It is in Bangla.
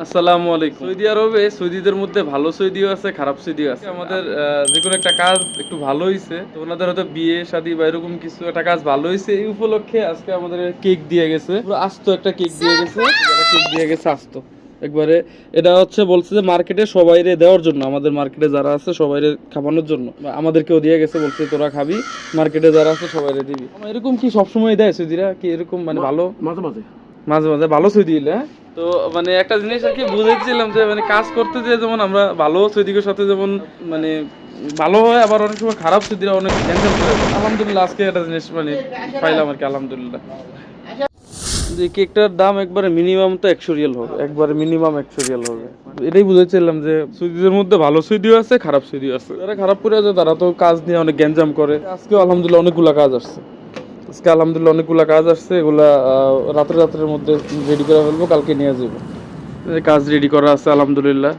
আসসালামু আলাইকুম। সৌদি আরবে সৌদিদের মধ্যে ভালো সৌদিও আছে, খারাপ সৌদিও আছে। আমাদের যে কোনো একটা কাজ একটু ভালো হইছে, তো ওনাদের হয়তো বিয়ে শাদী বা এরকম কিছু একটা কাজ ভালো হইছে, এই উপলক্ষে আজকে আমাদের কেক দিয়ে গেছে, পুরো আস্ত একটা কেক দিয়ে গেছে। কেক দিয়ে গেছে আস্ত একবারে। এটা হচ্ছে বলছে যে মার্কেটে সবাইরে দেওয়ার জন্য, আমাদের মার্কেটে যারা আছে সবাইরে খাওয়ানোর জন্য। বা আমাদেরকেও দিয়ে গেছে, বলছে তোরা খাবি, মার্কেটে যারা আছে সবাইরে দিবি। এরকম কি সবসময় দেয় সৌদিরা? কি এরকম মানে ভালো মাঝে মাঝে মাঝে মাঝে ভালো সৌদি হলে? হ্যাঁ, তো মানে একটা জিনিস আর কি বুঝেছিলাম যে মানে কাজ করতে যে যেমন আমরা ভালো সৌদিকের সাথে যেমন মানে ভালো হয়, আবার অনেক সময় খারাপ সৌদিরা অনেক ক্যান্সেল করে দেয়। আলহামদুলিল্লাহ আজকে একটা জিনিস মানে পাইলাম আর কি, আলহামদুলিল্লাহ। যে কেকটার দাম একবারে মিনিমাম তো 100 রিয়াল হবে, একবারে মিনিমাম 100 রিয়াল হবে। এটাই বুঝেছিলাম যে সৌদিদের মধ্যে ভালো সৌদিও আছে, খারাপ সৌদিও আছে। যারা খারাপ করে আছে তারা তো কাজ নিয়ে অনেক গ্যাঞ্জাম করে। আজকেও আলহামদুলিল্লাহ অনেকগুলা কাজ আসছে। আজকে আলহামদুলিল্লাহ অনেকগুলা কাজ আসছে, এগুলা রাতের মধ্যে রেডি করে ফেলবো, কালকে নিয়ে যাবো। কাজ রেডি করা আছে আলহামদুলিল্লাহ।